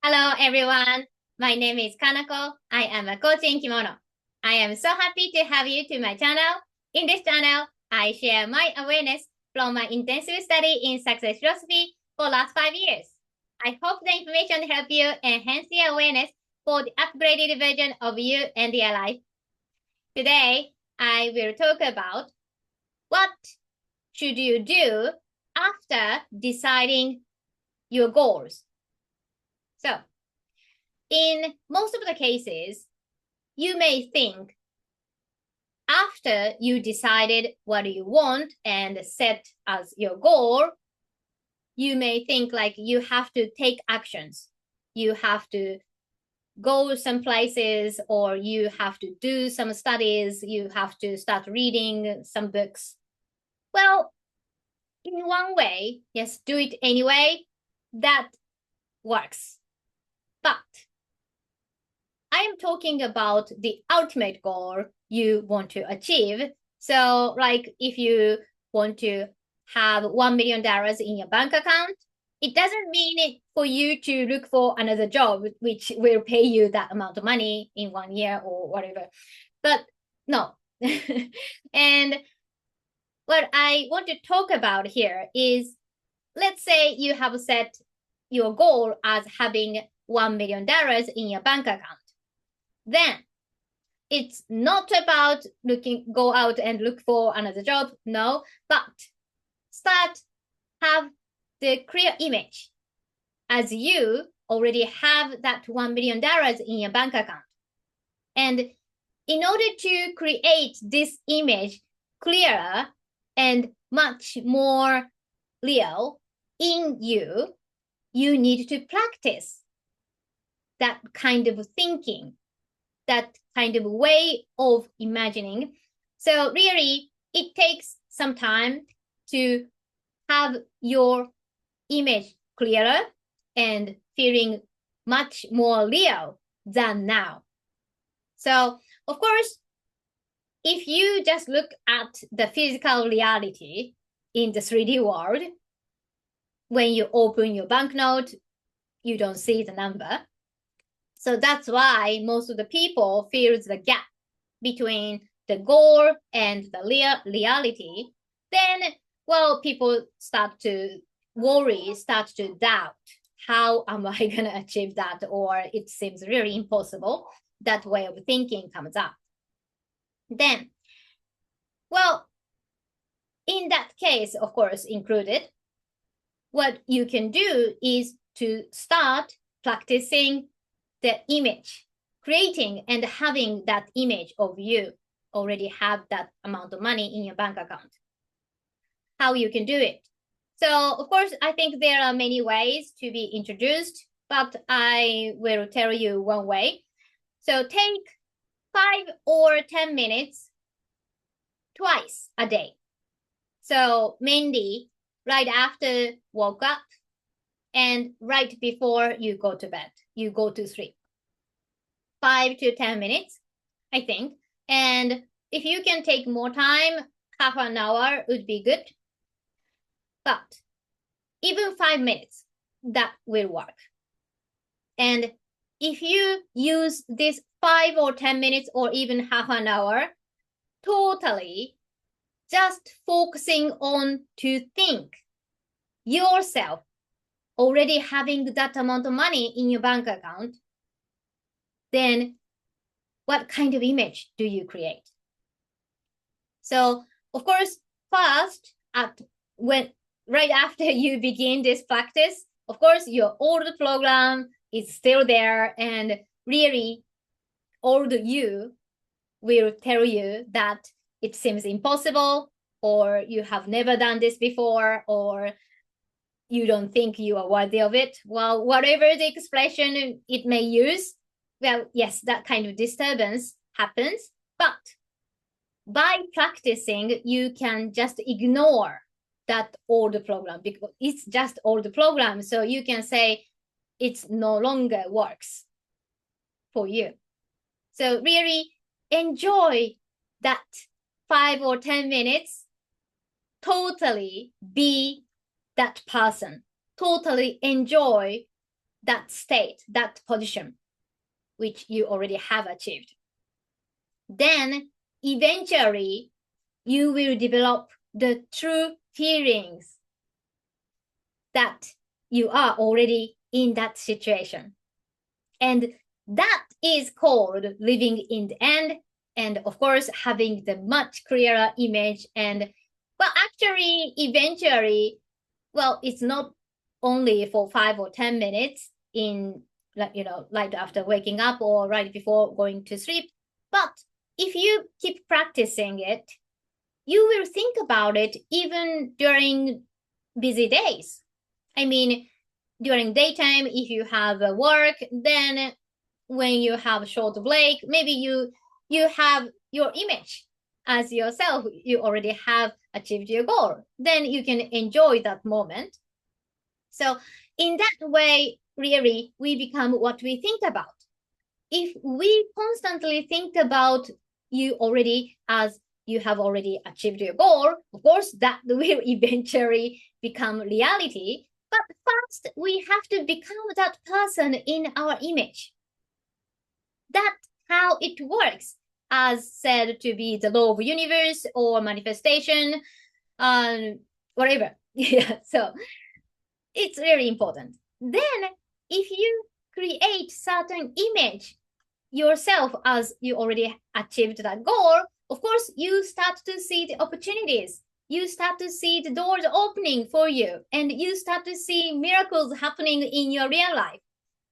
Hello, everyone. My name is Kanako. I am a coach in Kimono. I am so happy to have you to my channel. In this channel, I share my awareness from my intensive study in success philosophy for last 5 years. I hope the information help you enhance your awareness for the upgraded version of you and your life. Today, I will talk about what should you do after deciding your goals. So, in most of the cases, you may think after you decided what you want and set as your goal, you may think like you have to take actions. You have to go some places, or you have to do some studies. You have to start reading some books. Well, in one way, yes, do it anyway. That works. But I am talking about the ultimate goal you want to achieve. So, like if you want to have $1 million in your bank account, it doesn't mean it for you to look for another job which will pay you that amount of money in 1 year or whatever. But no. And what I want to talk about here is, let's say you have set your goal as having $1 million in your bank account. Then it's not about go out and look for another job, no, but have the clear image as you already have that $1 million in your bank account. And in order to create this image clearer and much more real in you, you need to practice that kind of thinking, that kind of way of imagining. So really, it takes some time to have your image clearer and feeling much more real than now. So, of course, if you just look at the physical reality in the 3D world, when you open your banknote, you don't see the number. So that's why most of the people feel the gap between the goal and the reality. Then, well, people start to worry, start to doubt, how am I going to achieve that? Or it seems really impossible. That way of thinking comes up. Then, well, in that case, of course, included, what you can do is to start practicing the image, creating and having that image of you already have that amount of money in your bank account. How you can do it. So, of course, I think there are many ways to be introduced, but I will tell you one way. So take 5 or 10 minutes twice a day. So mainly right after woke up and right before you go to bed, you go to sleep. 5 to 10 minutes, I think. And if you can take more time, half an hour would be good. But even 5 minutes, that will work. And if you use this 5 or 10 minutes or even half an hour, totally just focusing on to think yourself already having that amount of money in your bank account, then what kind of image do you create? So, of course, first, right after you begin this practice, of course, your old program is still there, and really, old you will tell you that it seems impossible, or you have never done this before, or you don't think you are worthy of it. Well, whatever the expression it may use, well, yes, that kind of disturbance happens, but by practicing, you can just ignore that old program because it's just old program. So you can say it's no longer works for you. So really enjoy that 5 or 10 minutes, totally be that person, totally enjoy that state, that position, which you already have achieved. Then eventually you will develop the true feelings that you are already in that situation. And that is called living in the end. And of course, having the much clearer image. And well, actually, eventually, well, it's not only for 5 or 10 minutes in, right after waking up or right before going to sleep. But if you keep practicing it, you will think about it even during busy days. I mean, during daytime, if you have work, then when you have a short break, maybe you have your image as yourself. You already have achieved your goal. Then you can enjoy that moment. So in that way, really, we become what we think about. If we constantly think about you already as you have already achieved your goal, of course, that will eventually become reality. But first, we have to become that person in our image. That's how it works, as said to be the law of universe or manifestation, whatever. Yeah, so it's really important. Then, if you create certain image yourself as you already achieved that goal, of course, you start to see the opportunities. You start to see the doors opening for you, and you start to see miracles happening in your real life.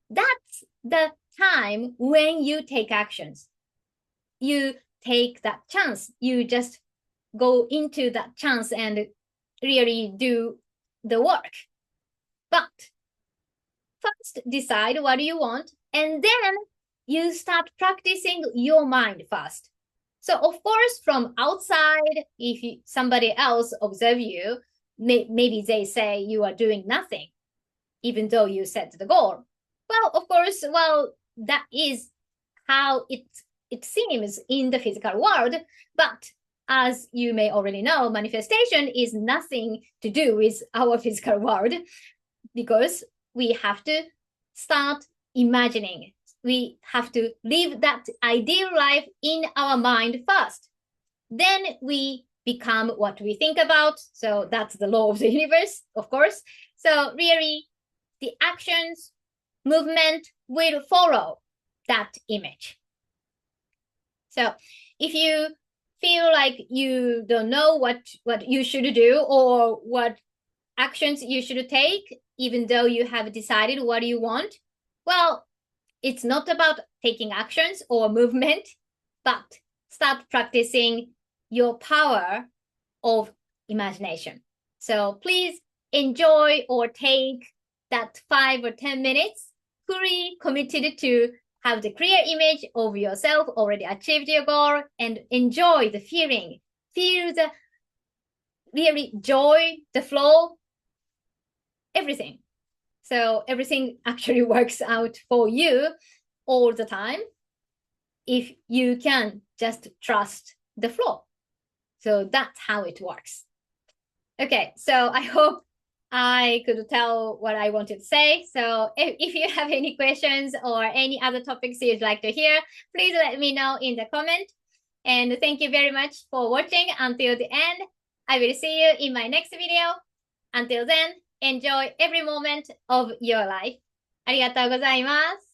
That's the time when you take actions. You take that chance. You just go into that chance and really do the work. But first, decide what you want, and then you start practicing your mind first. So of course, from outside, if somebody else observe you, maybe they say you are doing nothing, even though you set the goal. Well, of course, that is how it seems in the physical world. But as you may already know, manifestation is nothing to do with our physical world, because we have to start imagining. We have to live that ideal life in our mind first. Then we become what we think about. So that's the law of the universe, of course. So really, the actions, movement will follow that image. So if you feel like you don't know what you should do or what actions you should take, even though you have decided what you want, well, it's not about taking actions or movement, but start practicing your power of imagination. So please enjoy or take that 5 or 10 minutes, fully committed to have the clear image of yourself, already achieved your goal, and enjoy the feeling. Feel the really joy, the flow, everything. So everything actually works out for you all the time if you can just trust the flow. So that's how it works. Okay, so I hope I could tell what I wanted to say. So if you have any questions or any other topics you'd like to hear, please let me know in the comment. And thank you very much for watching until the end. I will see you in my next video. Until then, enjoy every moment of your life. ありがとうございます。